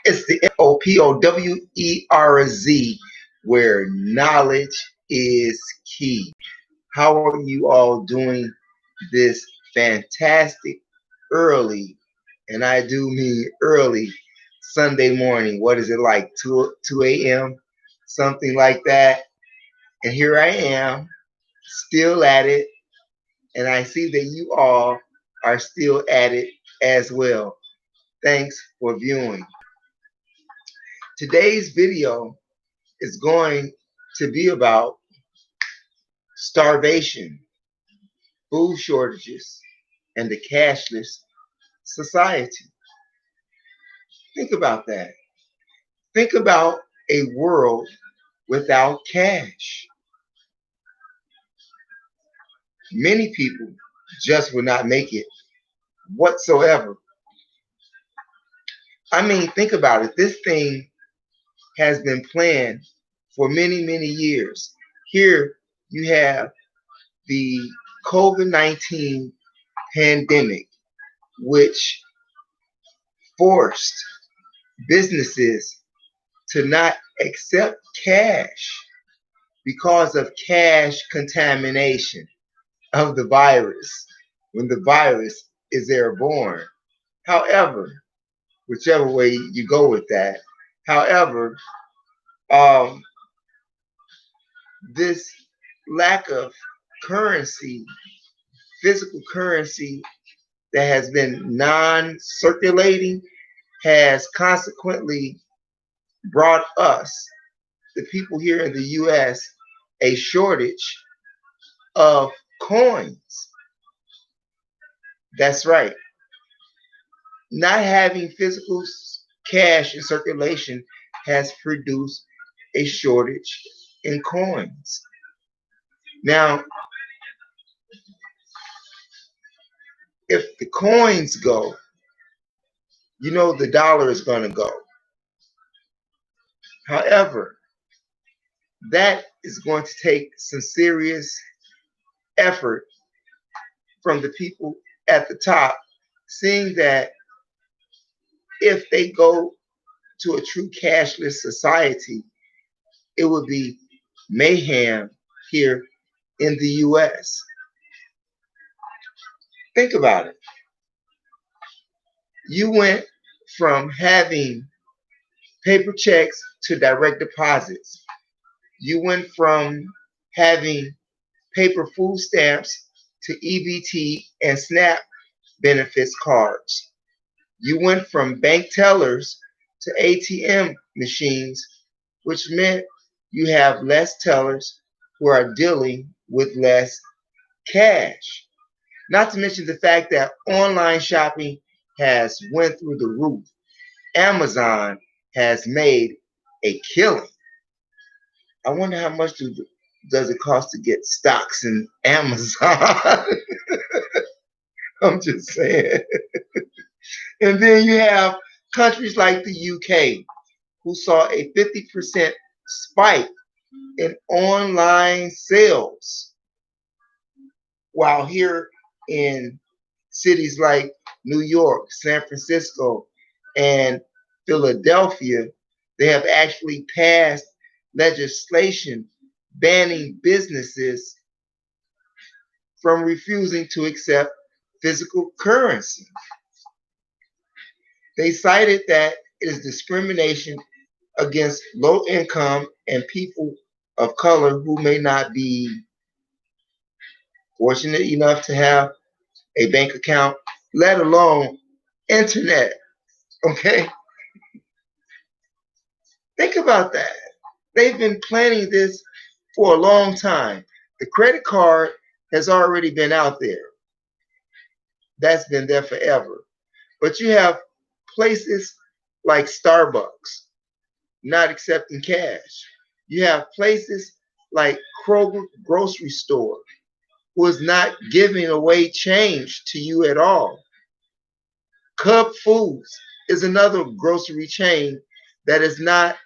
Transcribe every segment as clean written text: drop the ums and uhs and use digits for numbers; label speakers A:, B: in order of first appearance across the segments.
A: It's the MOPOWERZ, where knowledge is key. How are you all doing this fantastic early, and I do mean early, Sunday morning? What is it like, 2 a.m., something like that? And here I am, still at it, and I see that you all are still at it as well. Thanks for viewing. Today's video is going to be about starvation, food shortages, and the cashless society. Think about that. Think about a world without cash. Many people just will not make it whatsoever. I mean, think about it. This thing has been planned for many, many years. Here you have the COVID-19 pandemic, which forced businesses to not accept cash because of cash contamination of the virus when the virus is airborne. However, whichever way you go with that, however, this lack of currency, physical currency that has been non-circulating, has consequently brought us, the people here in the U.S., a shortage of coins. That's right. Not having physical cash in circulation has produced a shortage in coins. Now, if the coins go, you know the dollar is going to go. However, that is going to take some serious effort from the people at the top, seeing that if they go to a true cashless society, it would be mayhem here in the U.S. Think about it. You went from having paper checks to direct deposits. You went from having paper food stamps to EBT and SNAP benefits cards. You went from bank tellers to ATM machines, which meant you have less tellers who are dealing with less cash. Not to mention the fact that online shopping has went through the roof. Amazon has made a killing. I wonder how much does it cost to get stocks in Amazon? I'm just saying. And then you have countries like the UK, who saw a 50% spike in online sales, while here in cities like New York, San Francisco, and Philadelphia, they have actually passed legislation banning businesses from refusing to accept physical currency. They cited that it is discrimination against low income and people of color who may not be fortunate enough to have a bank account, let alone internet. Okay? Think about that. They've been planning this for a long time. The credit card has already been out there. That's been there forever. But you have places like Starbucks not accepting cash. You have places like Kroger grocery store who is not giving away change to you at all. Cub Foods is another grocery chain that is not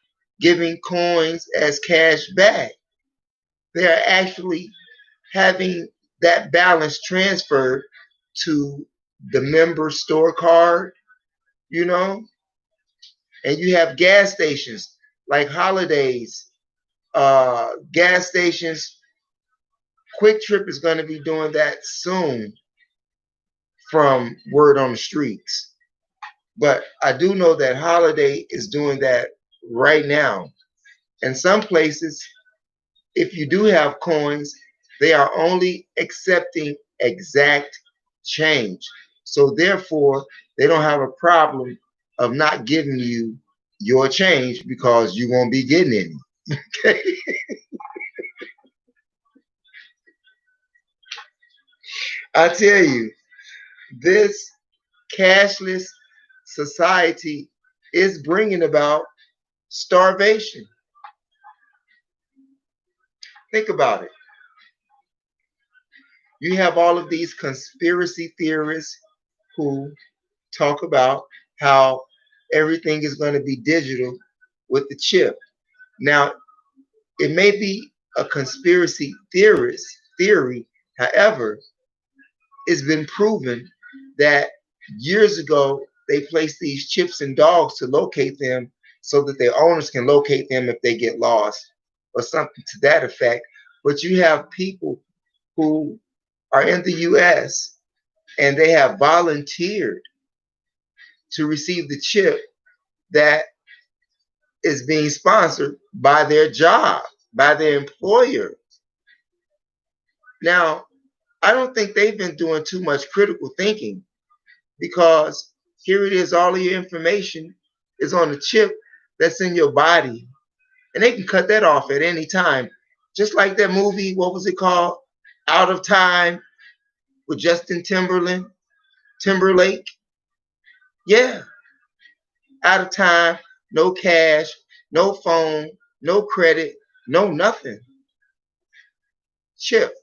A: giving coins as cash back. They are actually having that balance transferred to the member store card, you know. And you have gas stations like Holidays, gas stations. Quick Trip is going to be doing that soon from word on the streets. But I do know that Holiday is doing that right now. And some places, if you do have coins, they are only accepting exact change. So therefore, they don't have a problem of not giving you your change because you won't be getting any. Okay? I tell you, this cashless society is bringing about starvation. Think about it. You have all of these conspiracy theorists who talk about how everything is going to be digital with the chip. Now, it may be a conspiracy theory, however, it's been proven that years ago they placed these chips in dogs to locate them so that their owners can locate them if they get lost or something to that effect. But you have people who are in the US and they have volunteered to receive the chip that is being sponsored by their job, by their employer. Now, I don't think they've been doing too much critical thinking because here it is, all of your information is on the chip that's in your body. And they can cut that off at any time. Just like that movie, what was it called? Out of Time with Justin Timberlake. Yeah, out of time, no cash, no phone, no credit, no nothing. Chip,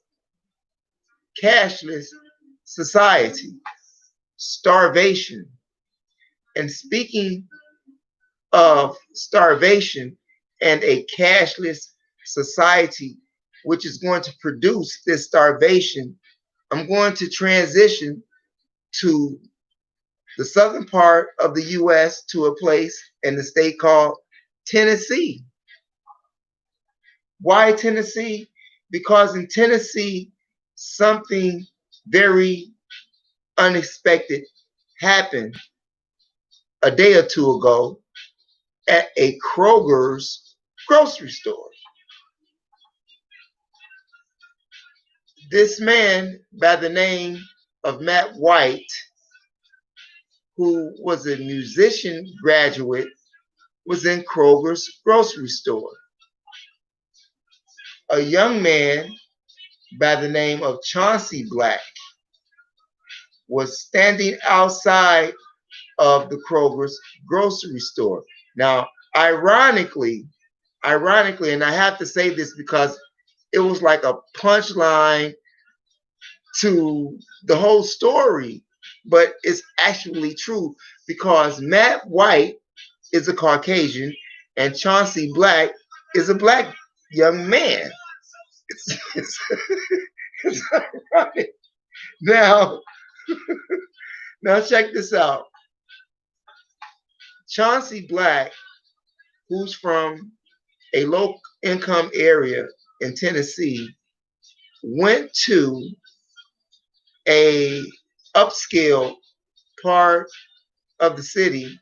A: cashless society, starvation. And speaking of starvation and a cashless society, which is going to produce this starvation, I'm going to transition to the southern part of the U.S. to a place in the state called Tennessee. Why Tennessee? Because in Tennessee, something very unexpected happened a day or two ago at a Kroger's grocery store. This man by the name of Matt White, who was a musician graduate, was in Kroger's grocery store. A young man by the name of Chauncey Black was standing outside of the Kroger's grocery store. Now, ironically, and I have to say this because it was like a punchline to the whole story, but it's actually true because Matt White is a Caucasian and Chauncey Black is a black young man. It's ironic. Now, now check this out. Chauncey Black, who's from a low income area in Tennessee, went to a upscale part of the city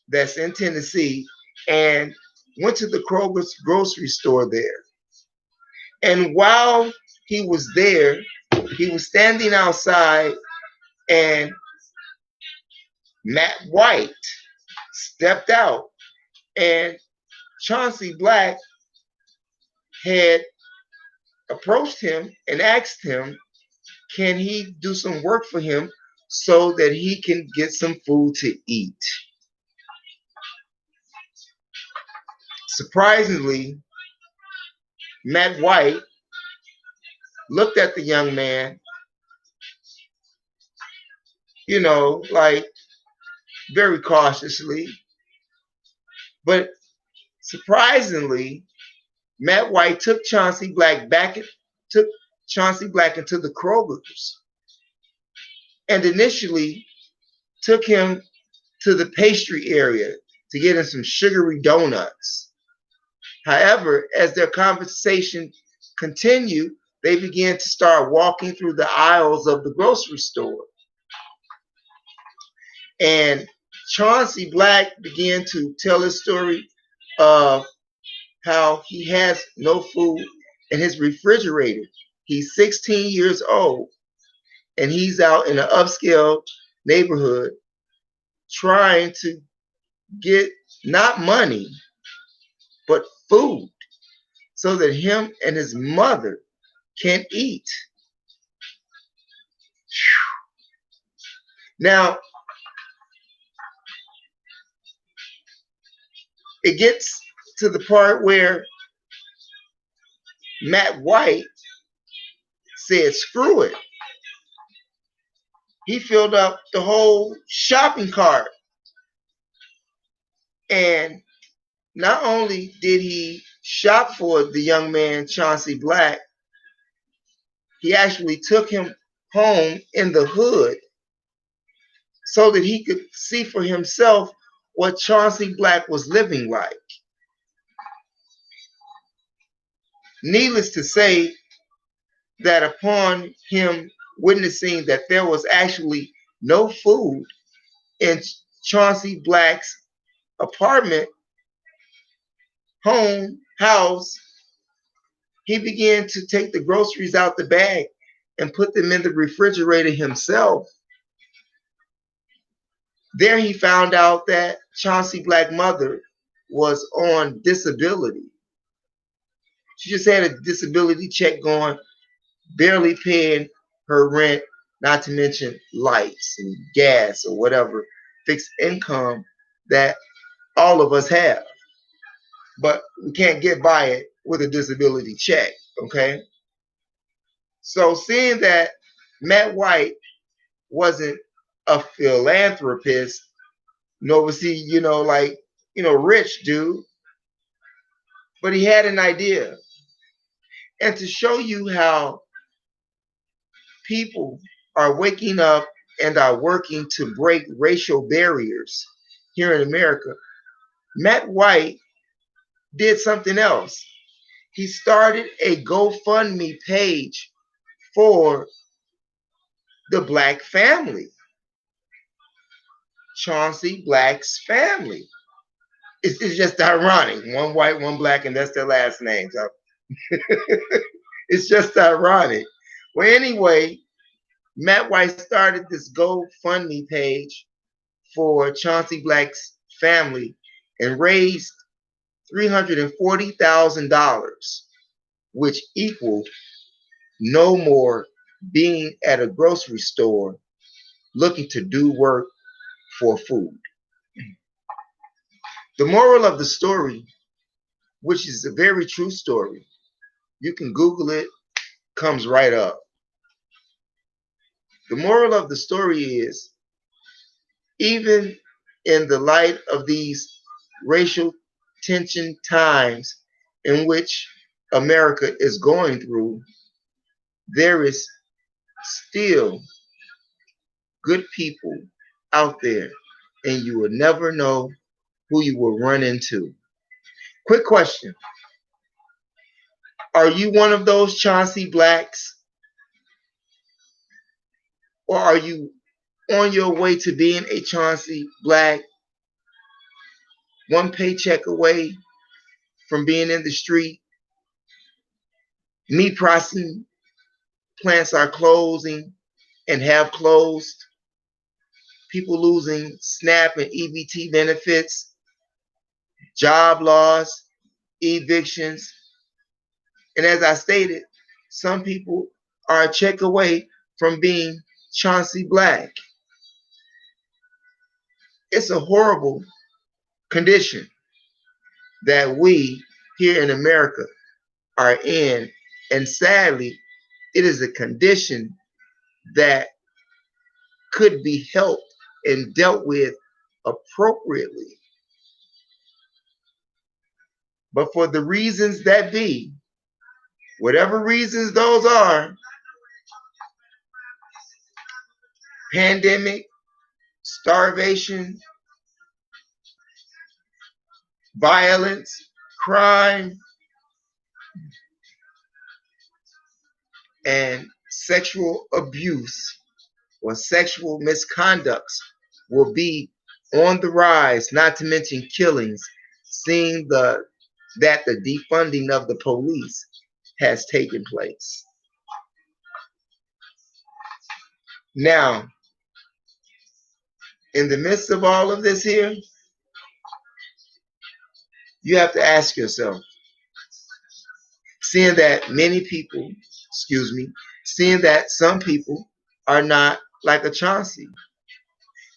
A: that's in Tennessee and went to the Kroger's grocery store there. And while he was there, he was standing outside and Matt White stepped out and Chauncey Black had approached him and asked him, can he do some work for him so that he can get some food to eat? Surprisingly, Matt White looked at the young man, like very cautiously. But surprisingly, Matt White took Chauncey Black into the Kroger's and initially took him to the pastry area to get him some sugary donuts. However, as their conversation continued, they began to start walking through the aisles of the grocery store. And Chauncey Black began to tell his story of how he has no food in his refrigerator. He's 16 years old and he's out in an upscale neighborhood trying to get not money, but food so that him and his mother can eat. Now, it gets to the part where Matt White said, screw it. He filled up the whole shopping cart. And not only did he shop for the young man, Chauncey Black, he actually took him home in the hood so that he could see for himself what Chauncey Black was living like. Needless to say, that upon him witnessing that there was actually no food in Chauncey Black's apartment, house, he began to take the groceries out the bag and put them in the refrigerator himself. There he found out that Chauncey Black's mother was on disability. She just had a disability check going, barely paying her rent, not to mention lights and gas or whatever fixed income that all of us have. But we can't get by it with a disability check, okay? So seeing that Matt White wasn't a philanthropist, nor was he, rich dude, but he had an idea. And to show you how people are waking up and are working to break racial barriers here in America, Matt White did something else. He started a GoFundMe page for the Black family, Chauncey Black's family. It's just ironic. One white, one black, and that's their last names. So it's just ironic. Well, anyway, Matt White started this GoFundMe page for Chauncey Black's family and raised $340,000, which equaled no more being at a grocery store looking to do work for food. The moral of the story, which is a very true story, you can Google it, comes right up. The moral of the story is, even in the light of these racial tension times in which America is going through, there is still good people out there, and you will never know who you will run into. Quick question. Are you one of those Chauncey Blacks? Or are you on your way to being a Chauncey Black, one paycheck away from being in the street? Meat processing plants are closing and have closed. People losing SNAP and EBT benefits, job loss, evictions. And as I stated, some people are a check away from being Chauncey Black. It's a horrible condition that we here in America are in. And sadly, it is a condition that could be helped and dealt with appropriately. But for the reasons that be, whatever reasons those are, pandemic, starvation, violence, crime, and sexual abuse or sexual misconducts will be on the rise, not to mention killings, seeing that the defunding of the police has taken place. Now, in the midst of all of this here, you have to ask yourself, seeing that many people, seeing that some people are not like a Chauncey,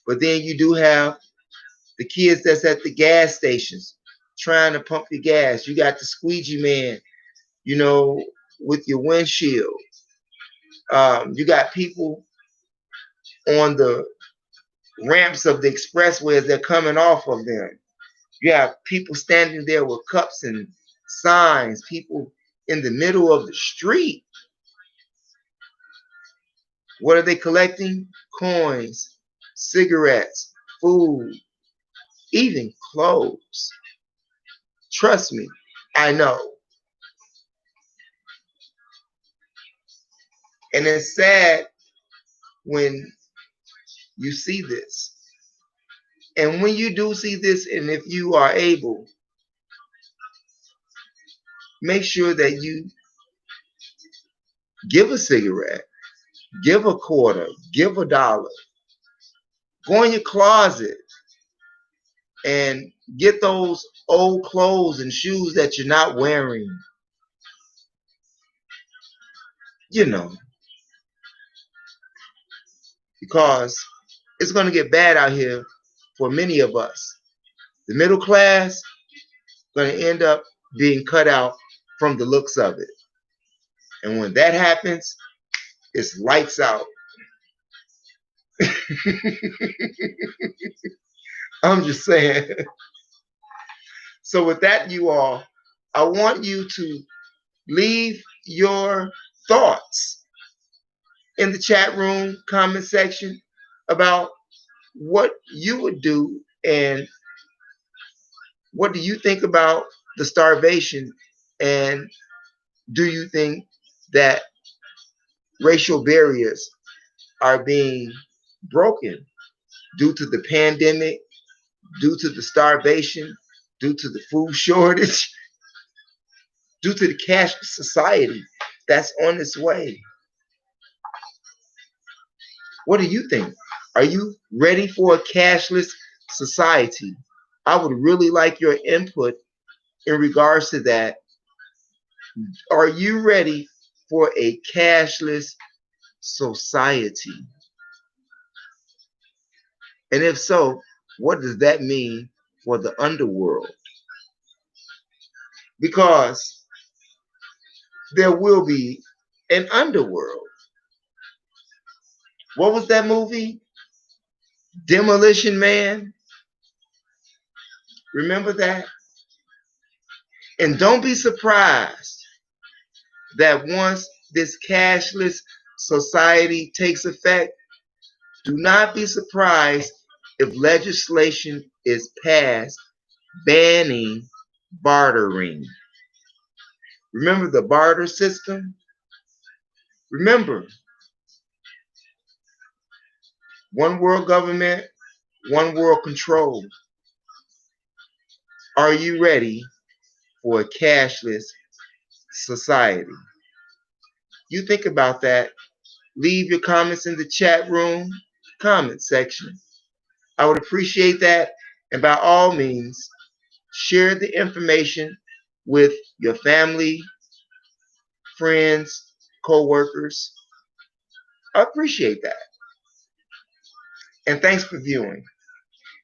A: but then you do have the kids that's at the gas stations trying to pump your gas. You got the squeegee man, with your windshield. You got people on the ramps of the expressway as they're coming off of them. You have people standing there with cups and signs, people in the middle of the street. What are they collecting? Coins, cigarettes, food, even clothes. Trust me, I know. And it's sad when you see this. And when you do see this, and if you are able, make sure that you give a cigarette, give a quarter, give $1. Go in your closet and get those old clothes and shoes that you're not wearing. Because it's going to get bad out here for many of us. The middle class is going to end up being cut out from the looks of it. And when that happens, it's lights out. I'm just saying. So with that, you all, I want you to leave your thoughts in the chat room comment section about what you would do and what do you think about the starvation, and do you think that racial barriers are being broken due to the pandemic, due to the starvation, due to the food shortage, due to the cashless society that's on its way? What do you think? Are you ready for a cashless society? I would really like your input in regards to that. Are you ready for a cashless society? And if so, what does that mean for the underworld? Because there will be an underworld. What was that movie? Demolition Man? Remember that? And don't be surprised that once this cashless society takes effect, do not be surprised if legislation is passed banning bartering. Remember the barter system? Remember, one world government, one world control. Are you ready for a cashless society? You think about that. Leave your comments in the chat room comment section. I would appreciate that. And by all means, share the information with your family, friends, co-workers. I appreciate that. And thanks for viewing.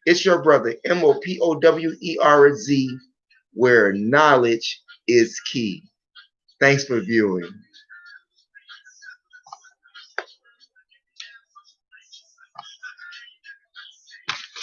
A: It's your brother, MOPOWERZ, where knowledge is key. Thanks for viewing.